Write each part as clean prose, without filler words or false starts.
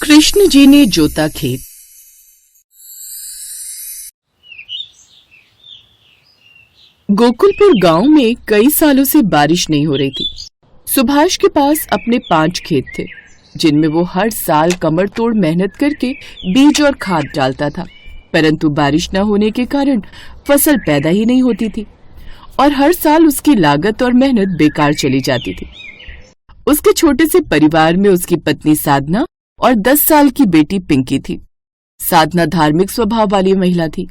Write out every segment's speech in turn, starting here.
कृष्ण जी ने जोता खेत। गोकुलपुर गांव में कई सालों से बारिश नहीं हो रही थी। सुभाष के पास अपने 5 खेत थे, जिनमें वो हर साल कमर तोड़ मेहनत करके बीज और खाद डालता था, परंतु बारिश न होने के कारण फसल पैदा ही नहीं होती थी और हर साल उसकी लागत और मेहनत बेकार चली जाती थी। उसके छोटे से परिवार में उसकी पत्नी साधना और 10 साल की बेटी पिंकी थी। साधना धार्मिक स्वभाव वाली महिला थी।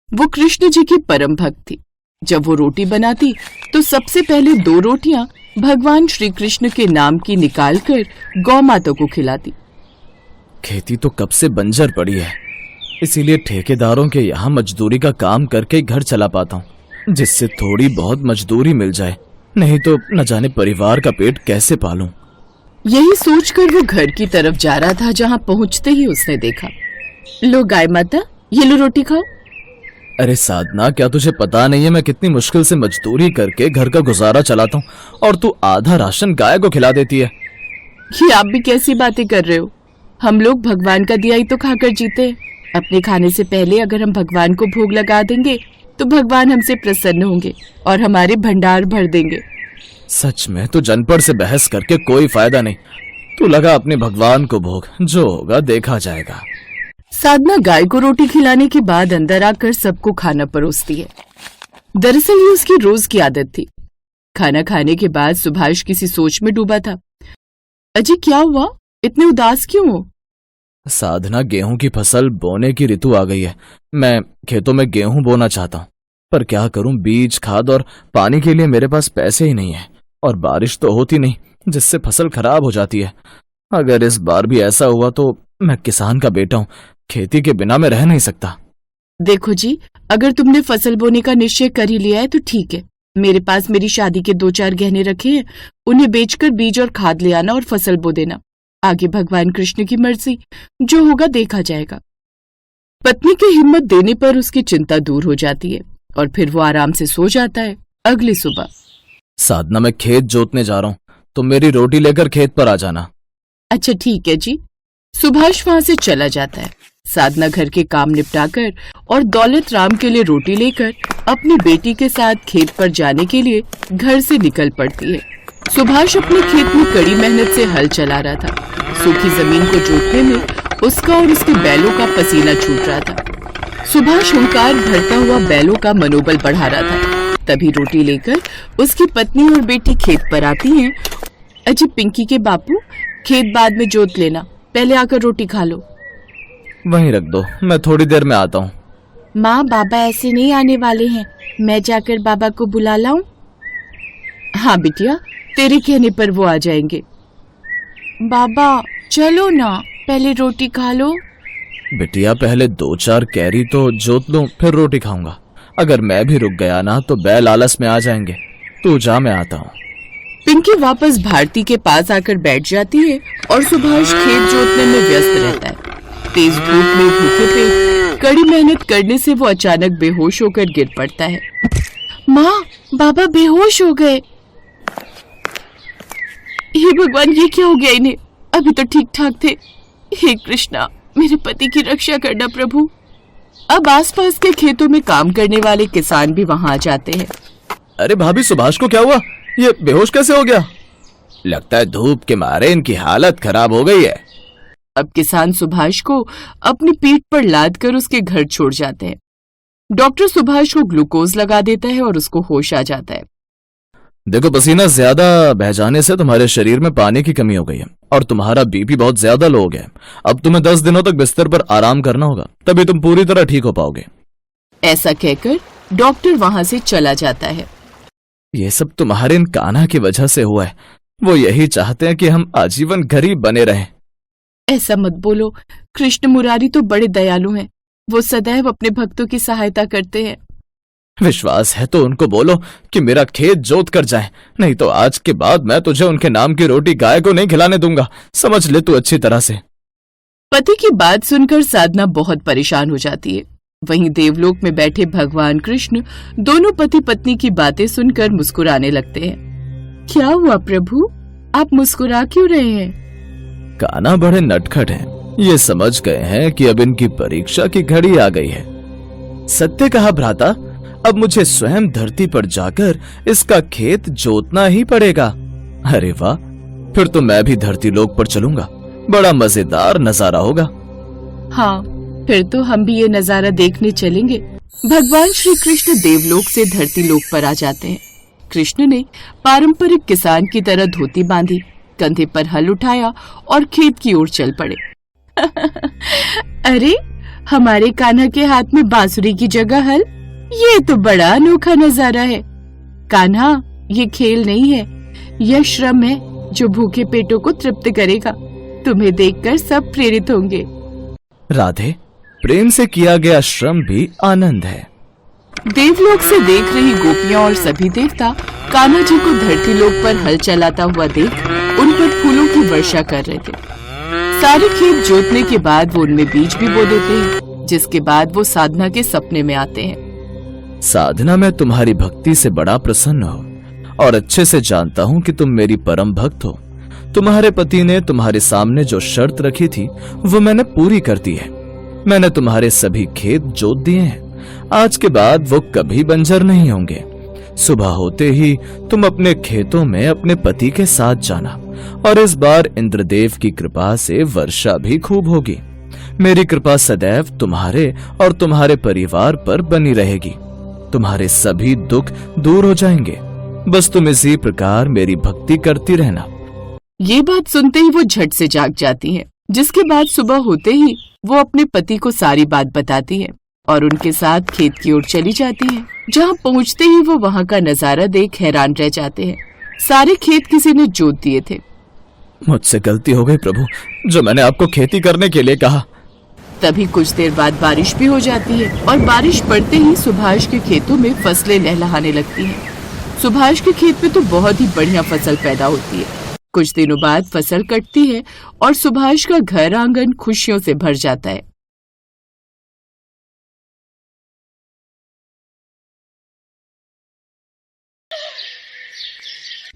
वो कृष्ण जी की परम भक्त थी। जब वो रोटी बनाती तो सबसे पहले 2 रोटियां भगवान श्री कृष्ण के नाम की निकालकर गौ माता को खिलाती। खेती तो कब से बंजर पड़ी है, इसीलिए ठेकेदारों के यहाँ मजदूरी का काम करके घर चला पाता हूँ, जिससे थोड़ी बहुत मजदूरी मिल जाए, नहीं तो न जाने परिवार का पेट कैसे पालूं। यही सोचकर वो घर की तरफ जा रहा था, जहाँ पहुँचते ही उसने देखा, लो गाय माता, ये लो रोटी खाओ। अरे साधना, क्या तुझे पता नहीं है मैं कितनी मुश्किल से मजदूरी करके घर का गुजारा चलाता हूँ और तू आधा राशन गाय को खिला देती है। ये आप भी कैसी बातें कर रहे हो? हम लोग भगवान का दिया ही तो खाकर जीते हैं। अपने खाने से पहले अगर हम भगवान को भोग लगा देंगे तो भगवान हमसे प्रसन्न होंगे और हमारे भंडार भर देंगे। सच में तू जनपद से बहस करके कोई फायदा नहीं। तू लगा अपने भगवान को भोग, जो होगा देखा जाएगा। साधना गाय को रोटी खिलाने के बाद अंदर आकर सबको खाना परोसती है। दरअसल ये उसकी रोज की आदत थी। खाना खाने के बाद सुभाष किसी सोच में डूबा था। अजी क्या हुआ, इतने उदास क्यों हो? साधना, गेहूं की फसल बोने की ऋतु आ गई है। मैं खेतों में गेहूं बोना चाहता हूँ, पर क्या करूं, बीज, खाद और पानी के लिए मेरे पास पैसे ही नहीं है और बारिश तो होती नहीं, जिससे फसल खराब हो जाती है। अगर इस बार भी ऐसा हुआ तो मैं किसान का बेटा हूँ, खेती के बिना मैं रह नहीं सकता। देखो जी, अगर तुमने फसल बोने का निश्चय कर ही लिया है तो ठीक है। मेरे पास मेरी शादी के 2-4 गहने रखे हैं, उन्हें बेचकर बीज और खाद ले आना और फसल बो देना। आगे भगवान कृष्ण की मर्जी, जो होगा देखा जाएगा। पत्नी की हिम्मत देने पर उसकी चिंता दूर हो जाती है और फिर वो आराम से सो जाता है। अगली सुबह, साधना, मैं खेत जोतने जा रहा हूँ, तो मेरी रोटी लेकर खेत पर आ जाना। अच्छा ठीक है जी। सुभाष वहां से चला जाता है। साधना घर के काम निपटाकर और दौलत राम के लिए रोटी लेकर अपनी बेटी के साथ खेत पर जाने के लिए घर से निकल पड़ती है। सुभाष अपने खेत में कड़ी मेहनत से हल चला रहा था। सूखी जमीन को जोतने में उसका और उसके बैलों का पसीना छूट रहा था। सुभाष हुंकार भरता हुआ बैलों का मनोबल बढ़ा रहा था। तभी रोटी लेकर उसकी पत्नी और बेटी खेत पर आती हैं। अजी पिंकी के बापू, खेत बाद में जोत लेना, पहले आकर रोटी खा लो। वहीं रख दो, मैं थोड़ी देर में आता हूँ। माँ, बाबा ऐसे नहीं आने वाले हैं, मैं जाकर बाबा को बुला लाऊं? हाँ बिटिया, तेरे कहने पर वो आ जाएंगे। बाबा चलो ना, पहले रोटी खा लो। बिटिया, पहले 2-4 कैरी तो जोत लूं, फिर रोटी खाऊंगा। अगर मैं भी रुक गया ना तो बैल आलस में आ जाएंगे। तू जा, मैं आता हूँ। पिंकी वापस भारती के पास आकर बैठ जाती है और सुभाष खेत जोतने में व्यस्त रहता है। तेज धूप में भूखे पेट कड़ी मेहनत करने से वो अचानक बेहोश होकर गिर पड़ता है। माँ, बाबा बेहोश हो गए। हे भगवान, ये क्या हो गया इन्हें? अभी तो ठीक ठाक थे। हे कृष्णा, मेरे पति की रक्षा करना प्रभु। अब आसपास के खेतों में काम करने वाले किसान भी वहां आ जाते हैं। अरे भाभी, सुभाष को क्या हुआ? ये बेहोश कैसे हो गया? लगता है धूप के मारे इनकी हालत खराब हो गई है। अब किसान सुभाष को अपनी पीठ पर लाद कर उसके घर छोड़ जाते हैं। डॉक्टर सुभाष को ग्लूकोज लगा देता है और उसको होश आ जाता है। देखो, पसीना ज्यादा बह जाने से तुम्हारे शरीर में पानी की कमी हो गई है और तुम्हारा बीपी बहुत ज्यादा लो हो गया है। अब तुम्हें 10 दिनों तक बिस्तर पर आराम करना होगा, तभी तुम पूरी तरह ठीक हो पाओगे। ऐसा कहकर डॉक्टर वहां से चला जाता है। ये सब तुम्हारे इन कान्हा की वजह से हुआ है। वो यही चाहते हैं कि हम आजीवन गरीब बने रहें। ऐसा मत बोलो, कृष्ण मुरारी तो बड़े दयालु हैं। वो सदैव अपने भक्तों की सहायता करते हैं। विश्वास है तो उनको बोलो कि मेरा खेत जोत कर जाए, नहीं तो आज के बाद मैं तुझे उनके नाम की रोटी गाय को नहीं खिलाने दूंगा। समझ ले तू अच्छी तरह से। पति की बात सुनकर साधना बहुत परेशान हो जाती है। वहीं देवलोक में बैठे भगवान कृष्ण दोनों पति पत्नी की बातें सुनकर मुस्कुराने लगते हैं। क्या हुआ प्रभु, आप मुस्कुरा क्यों रहे हैं? कान्हा बड़े नटखट हैं, ये समझ गए हैं कि अब इनकी परीक्षा की घड़ी आ गई है। सत्य कहा भ्राता, अब मुझे स्वयं धरती पर जाकर इसका खेत जोतना ही पड़ेगा। अरे वाह, फिर तो मैं भी धरती लोक पर चलूंगा, बड़ा मजेदार नजारा होगा। हाँ, फिर तो हम भी ये नजारा देखने चलेंगे। भगवान श्री कृष्ण देवलोक से धरती लोक पर आ जाते हैं। कृष्ण ने पारंपरिक किसान की तरह धोती बांधी, कंधे पर हल उठाया और खेत की ओर चल पड़े। अरे, हमारे कान्हा के हाथ में बांसुरी की जगह हल, ये तो बड़ा अनोखा नजारा है। कान्हा, ये खेल नहीं है, यह श्रम है जो भूखे पेटों को तृप्त करेगा। तुम्हें देखकर सब प्रेरित होंगे। राधे, प्रेम से किया गया श्रम भी आनंद है। देवलोक से देख रही गोपियां और सभी देवता कान्हा जी को धरती लोक पर हल चलाता हुआ देख उन पर फूलों की वर्षा कर रहे थे। सारे खेत जोतने के बाद वो उनमें बीज भी बो देते हैं, जिसके बाद वो साधना के सपने में आते हैं। साधना, मैं तुम्हारी भक्ति से बड़ा प्रसन्न हूँ और अच्छे से जानता हूँ कि तुम मेरी परम भक्त हो। तुम्हारे पति ने तुम्हारे सामने जो शर्त रखी थी वो मैंने पूरी कर दी है। मैंने तुम्हारे सभी खेत जोत दिए हैं। आज के बाद वो कभी बंजर नहीं होंगे। सुबह होते ही तुम अपने खेतों में अपने पति के साथ जाना, और इस बार इंद्रदेव की कृपा से वर्षा भी खूब होगी। मेरी कृपा सदैव तुम्हारे और तुम्हारे परिवार पर बनी रहेगी। तुम्हारे सभी दुख दूर हो जाएंगे। बस तुम इसी प्रकार मेरी भक्ति करती रहना। ये बात सुनते ही वो झट से जाग जाती है, जिसके बाद सुबह होते ही वो अपने पति को सारी बात बताती है और उनके साथ खेत की ओर चली जाती है। जहाँ पहुँचते ही वो वहाँ का नजारा देख हैरान रह जाते हैं। सारे खेत किसी ने जोत दिए थे। मुझसे गलती हो गई प्रभु, जो मैंने आपको खेती करने के लिए कहा। तभी कुछ देर बाद बारिश भी हो जाती है और बारिश पड़ते ही सुभाष के खेतों में फसलें लहलहाने लगती हैं। सुभाष के खेत में तो बहुत ही बढ़िया फसल पैदा होती है। कुछ दिनों बाद फसल कटती है और सुभाष का घर आंगन खुशियों से भर जाता है।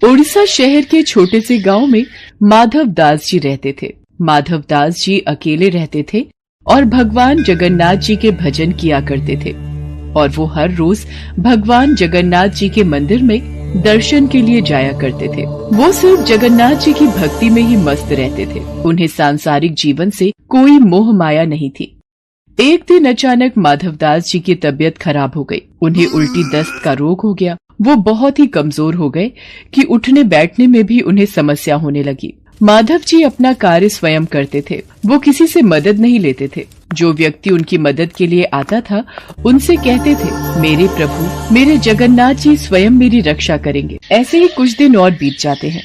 उड़ीसा शहर के छोटे से गांव में माधव दास जी रहते थे। माधव दास जी अकेले रहते थे और भगवान जगन्नाथ जी के भजन किया करते थे, और वो हर रोज भगवान जगन्नाथ जी के मंदिर में दर्शन के लिए जाया करते थे। वो सिर्फ जगन्नाथ जी की भक्ति में ही मस्त रहते थे। उन्हें सांसारिक जीवन से कोई मोह माया नहीं थी। एक दिन अचानक माधवदास जी की तबीयत खराब हो गई। उन्हें उल्टी दस्त का रोग हो गया। वो बहुत ही कमजोर हो गए कि उठने बैठने में भी उन्हें समस्या होने लगी। माधव जी अपना कार्य स्वयं करते थे। वो किसी से मदद नहीं लेते थे। जो व्यक्ति उनकी मदद के लिए आता था उनसे कहते थे, मेरे प्रभु, मेरे जगन्नाथ जी स्वयं मेरी रक्षा करेंगे। ऐसे ही कुछ दिन और बीत जाते हैं।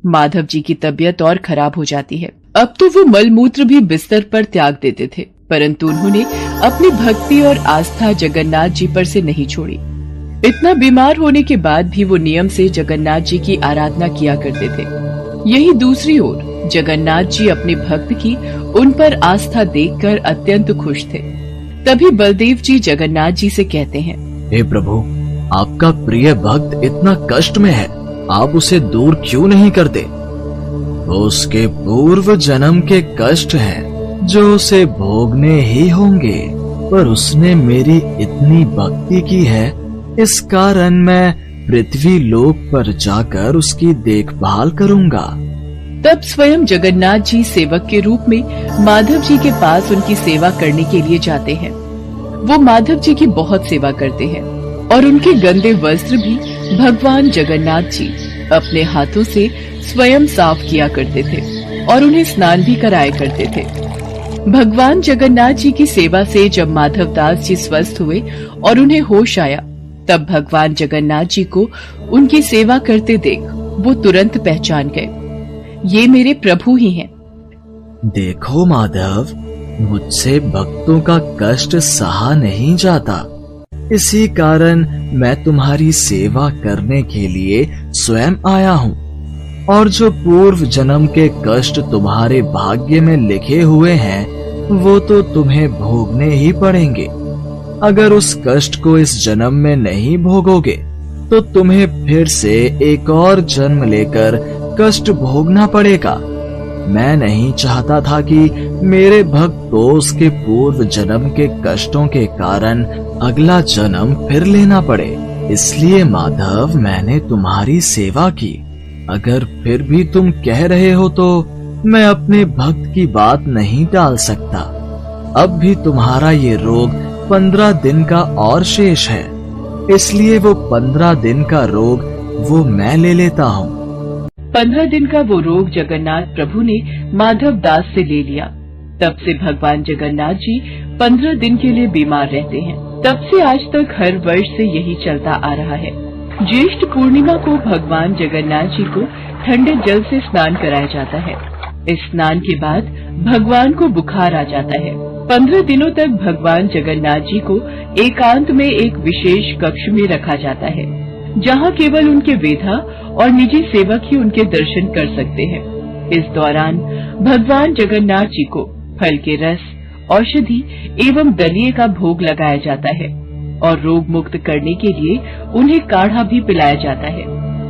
माधव जी की तबीयत और खराब हो जाती है। अब तो वो मलमूत्र भी बिस्तर पर त्याग देते थे, परंतु उन्होंने अपनी भक्ति और आस्था जगन्नाथ जी पर से नहीं छोड़ी। इतना बीमार होने के बाद भी वो नियम से जगन्नाथ जी की आराधना किया करते थे। यही दूसरी ओर जगन्नाथ जी अपने भक्त की उन पर आस्था देखकर अत्यंत खुश थे। तभी बलदेव जी जगन्नाथ जी से कहते हैं, हे प्रभु, आपका प्रिय भक्त इतना कष्ट में है, आप उसे दूर क्यों नहीं करते? उसके पूर्व जन्म के कष्ट हैं जो उसे भोगने ही होंगे, पर उसने मेरी इतनी भक्ति की है, इस कारण मैं पृथ्वी लोक पर जाकर उसकी देखभाल करूंगा। तब स्वयं जगन्नाथ जी सेवक के रूप में माधव जी के पास उनकी सेवा करने के लिए जाते हैं। वो माधव जी की बहुत सेवा करते हैं और उनके गंदे वस्त्र भी भगवान जगन्नाथ जी अपने हाथों से स्वयं साफ किया करते थे और उन्हें स्नान भी कराया करते थे। भगवान जगन्नाथ जी की सेवा से जब माधव दास जी स्वस्थ हुए और उन्हें होश आया, तब भगवान जगन्नाथ जी को उनकी सेवा करते देख वो तुरंत पहचान गए, ये मेरे प्रभु ही हैं। देखो माधव, मुझसे भक्तों का कष्ट सहा नहीं जाता, इसी कारण मैं तुम्हारी सेवा करने के लिए स्वयं आया हूँ। और जो पूर्व जन्म के कष्ट तुम्हारे भाग्य में लिखे हुए हैं, वो तो तुम्हें भोगने ही पड़ेंगे। अगर उस कष्ट को इस जन्म में नहीं भोगोगे तो तुम्हें फिर से एक और जन्म लेकर कष्ट भोगना पड़ेगा। मैं नहीं चाहता था कि मेरे भक्त दोस्त के पूर्व जन्म के कष्टों के कारण अगला जन्म फिर लेना पड़े। इसलिए माधव मैंने तुम्हारी सेवा की। अगर फिर भी तुम कह रहे हो तो मैं अपने भक्त की बात नहीं टाल सकता। अब भी तुम्हारा ये रोग 15 दिन का और शेष है, इसलिए वो 15 दिन का रोग वो मैं ले लेता हूँ। 15 दिन का वो रोग जगन्नाथ प्रभु ने माधव दास से ले लिया। तब से भगवान जगन्नाथ जी 15 दिन के लिए बीमार रहते हैं। तब से आज तक हर वर्ष से यही चलता आ रहा है। ज्येष्ठ पूर्णिमा को भगवान जगन्नाथ जी को ठंडे जल से स्नान कराया जाता है। इस स्नान के बाद भगवान को बुखार आ जाता है। 15 दिनों तक भगवान जगन्नाथ जी को एकांत में एक विशेष कक्ष में रखा जाता है, जहाँ केवल उनके वेधा और निजी सेवक ही उनके दर्शन कर सकते हैं। इस दौरान भगवान जगन्नाथ जी को फल के रस, औषधि एवं दलिये का भोग लगाया जाता है और रोग मुक्त करने के लिए उन्हें काढ़ा भी पिलाया जाता है।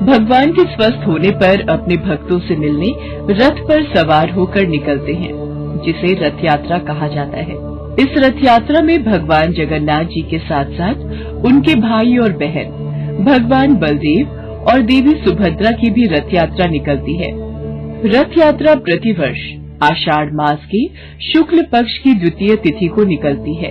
भगवान के स्वस्थ होने पर अपने भक्तों से मिलने रथ पर सवार होकर निकलते हैं, जिसे रथ यात्रा कहा जाता है। इस रथ यात्रा में भगवान जगन्नाथ जी के साथ साथ उनके भाई और बहन भगवान बलदेव और देवी सुभद्रा की भी रथ यात्रा निकलती है। रथ यात्रा प्रतिवर्ष आषाढ़ मास के शुक्ल पक्ष की द्वितीय तिथि को निकलती है।